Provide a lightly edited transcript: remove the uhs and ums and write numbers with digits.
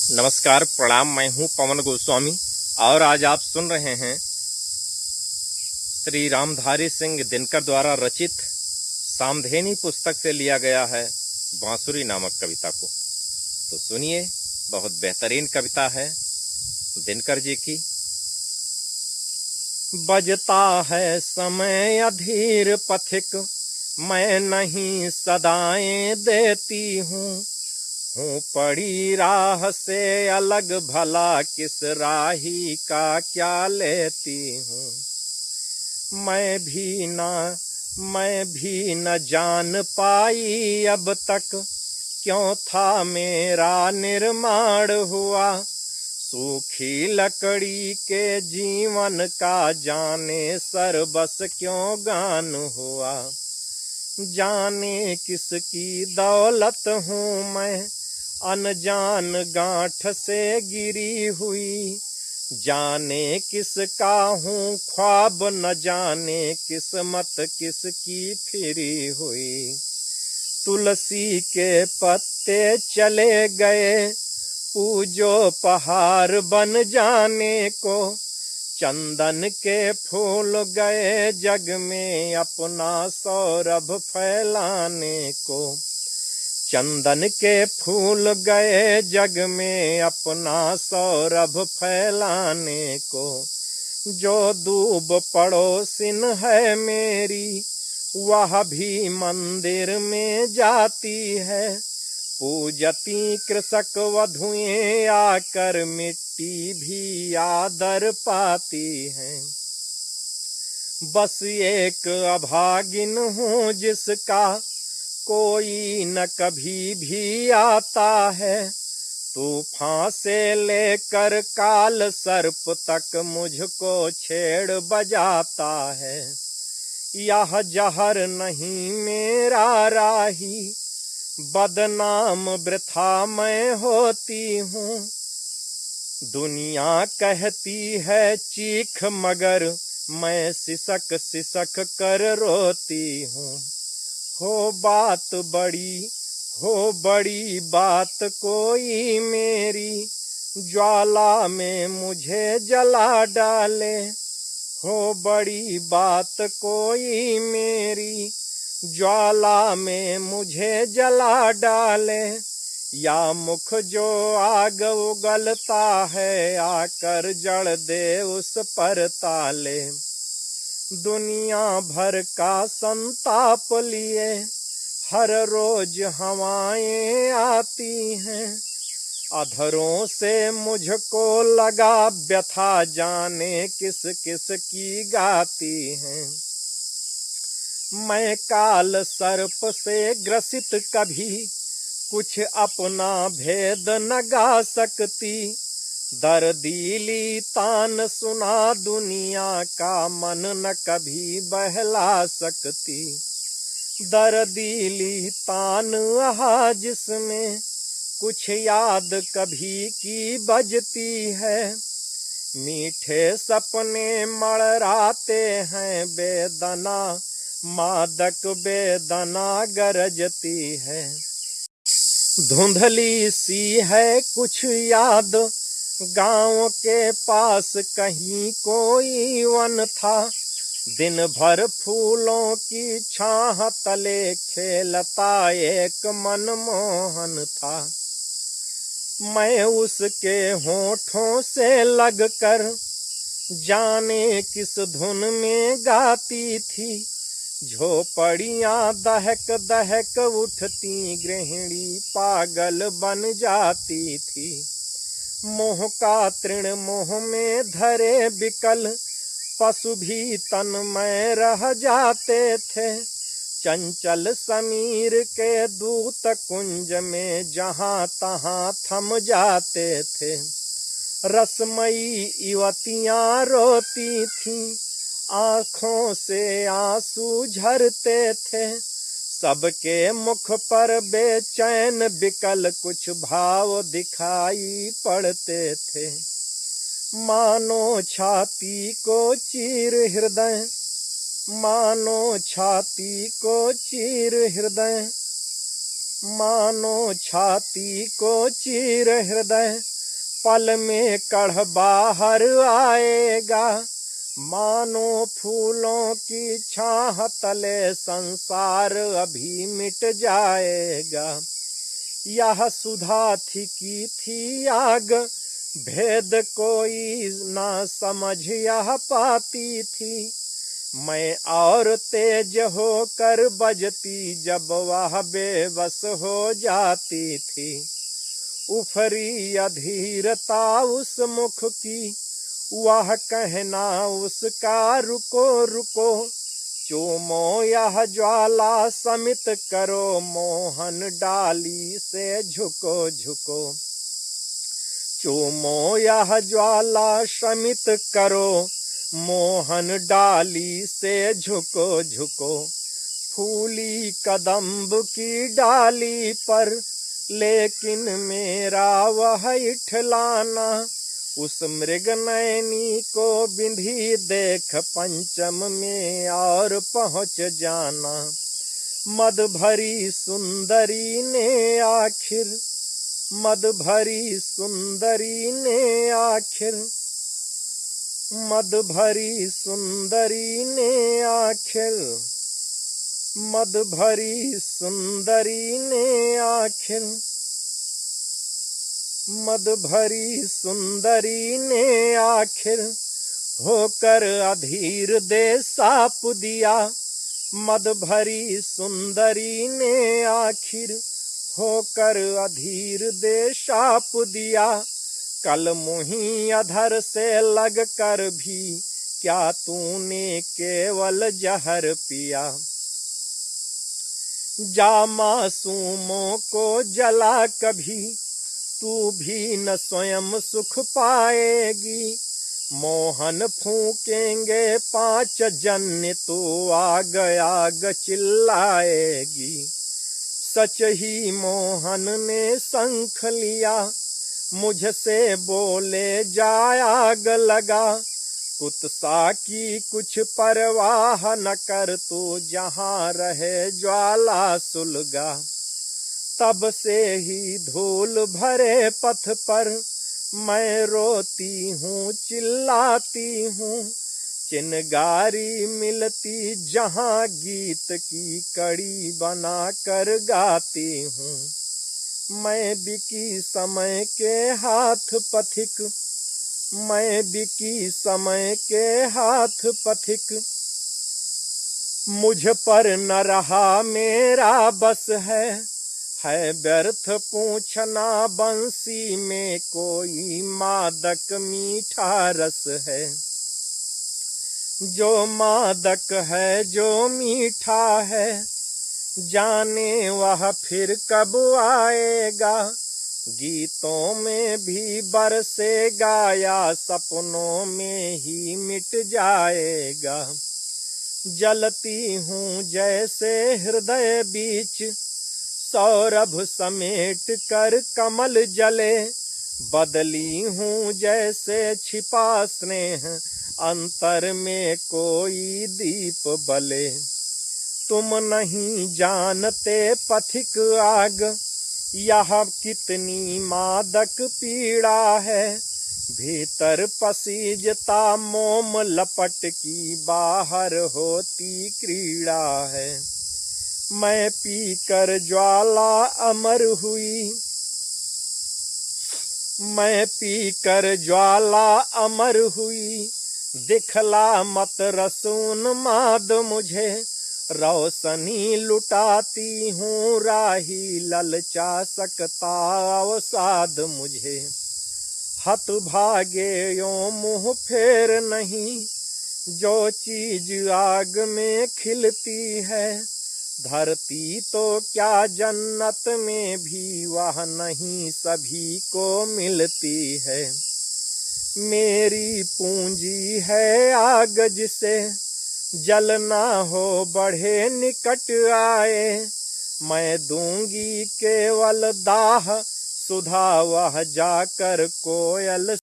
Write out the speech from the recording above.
नमस्कार, प्रणाम। मैं हूं पवन गोस्वामी और आज आप सुन रहे हैं श्री रामधारी सिंह दिनकर द्वारा रचित सामधेनी पुस्तक से लिया गया है बांसुरी नामक कविता को। तो सुनिए, बहुत बेहतरीन कविता है दिनकर जी की। बजता है समय अधीर पथिक, मैं नहीं सदाएं देती हूँ पड़ी राह से अलग, भला किस राही का क्या लेती हूँ। मैं भी न जान पाई अब तक, क्यों था मेरा निर्माण हुआ। सूखी लकड़ी के जीवन का जाने सर बस क्यों गान हुआ। जाने किसकी दौलत हूँ मैं, अनजान गांठ से गिरी हुई। जाने किसका हूँ ख्वाब, न जाने किस्मत किसकी फिरी हुई। तुलसी के पत्ते चले गए, पूजो पहाड़ बन जाने को। चंदन के फूल गए जग में, अपना सौरभ फैलाने को। चंदन के फूल गए जग में, अपना सौरभ फैलाने को। जो दूब पड़ोसिन है मेरी, वह भी मंदिर में जाती है। पूजती कृषक वधुएं आकर, मिट्टी भी आदर पाती है। बस एक अभागिन हूँ जिसका कोई न कभी भी आता है। तूफान से लेकर काल सर्प तक मुझको छेड़ बजाता है। यह जहर नहीं मेरा राही, बदनाम वृथा मैं होती हूँ। दुनिया कहती है चीख, मगर मैं सिसक सिसक कर रोती हूँ। हो बड़ी बात कोई मेरी, ज्वाला में मुझे जला डाले। हो बड़ी बात कोई मेरी, ज्वाला में मुझे जला डाले। या मुख जो आग उगलता है, आकर जड़ दे उस पर ताले। दुनिया भर का संताप लिए हर रोज हवाएं आती हैं। अधरों से मुझको लगा व्यथा, जाने किस किस की गाती हैं। मैं काल सर्प से ग्रसित कभी कुछ अपना भेद न गा सकती। दर्दीली तान सुना दुनिया का, मन न कभी बहला सकती। दर्दीली तान आहा जिसमें, कुछ याद कभी की बजती है। मीठे सपने मड़राते हैं बेदना, मादक बेदना गरजती है। धुंधली सी है कुछ याद, गांव के पास कहीं कोई वन था। दिन भर फूलों की छाह तले खेलता एक मनमोहन था। मैं उसके होठों से लगकर, जाने किस धुन में गाती थी। झोपड़ियां दहक दहक उठती, गृहिणी पागल बन जाती थी। मोह का तृण मोह में धरे बिकल, पशु भी तन में रह जाते थे। चंचल समीर के दूत कुंज में, जहां तहां थम जाते थे। रसमयी युवतियां रोती थीं, आँखों से आंसू झरते थे। सबके मुख पर बेचैन विकल कुछ भाव दिखाई पड़ते थे। मानो छाती को चीर हृदय, मानो छाती को चीर हृदय, मानो छाती को चीर हृदय। पल में कढ़ बाहर आएगा, मानो फूलों की छाह तले संसार अभी मिट जाएगा। यह सुधा थी की थी आग, भेद कोई ना समझ यह पाती थी। मैं और तेज होकर बजती जब वह बेबस हो जाती थी। उफरी अधीरता उस मुख की, वह कहना उसका रुको रुको। चूमो यह ज्वाला समित करो, मोहन डाली से झुको झुको। चूमो यह ज्वाला शमित करो, मोहन डाली से झुको झुको। फूली कदम्ब की डाली पर, लेकिन मेरा वह इठलाना। उस मृग नैनी को बिंधी देख पंचम में और पहुँच जाना। मद भरी सुंदरी ने आखिर, मद भरी सुंदरी ने आखिर, मद भरी सुंदरी ने आखिर, मद भरी सुंदरी ने आखिर, मद भरी सुंदरी ने आखिर होकर अधीर दे साप दिया। मद भरी सुंदरी ने आखिर होकर अधीर दे शाप दिया। कल मुही अधर से लग कर भी क्या तूने केवल जहर पिया। जा मासूमों को जला कभी, तू भी न स्वयं सुख पाएगी। मोहन फूकेंगे 5 जन्य, तू आग आग चिल्लाएगी। सच ही मोहन ने शंख लिया, मुझसे बोले जाय आग लगा। कुत्सा की कुछ परवाह न कर, तू जहाँ रहे ज्वाला सुलगा। तब से ही धूल भरे पथ पर मैं रोती हूँ चिल्लाती हूँ। चिनगारी मिलती जहाँ गीत की कड़ी बना कर गाती हूँ। मैं बिकी समय के हाथ पथिक, मैं बिकी समय के हाथ पथिक। मुझ पर न रहा मेरा बस है व्यर्थ पूछना बंसी में कोई मादक मीठा रस है। जो मादक है जो मीठा है, जाने वह फिर कब आएगा। गीतों में भी बरसेगा या सपनों में ही मिट जाएगा। जलती हूँ जैसे हृदय बीच, सौरभ समेट कर कमल जले। बदली हूँ जैसे छिपा स्नेह, अंतर में कोई दीप बले। तुम नहीं जानते पथिक आग, यह कितनी मादक पीड़ा है। भीतर पसीजता मोम लपट की, बाहर होती क्रीड़ा है। मैं पीकर ज्वाला अमर हुई, मैं पीकर ज्वाला अमर हुई। दिखला मत रसून माद मुझे, रोशनी लुटाती हूँ राही। ललचा सकता अवसाद मुझे। हतभागे यो मुँह फेर नहीं, जो चीज आग में खिलती है। धरती तो क्या जन्नत में भी वह नहीं सभी को मिलती है। मेरी पूंजी है आग जिसे जलना हो बढ़े निकट आए। मैं दूंगी केवल दाह सुधा, वह जाकर कोयल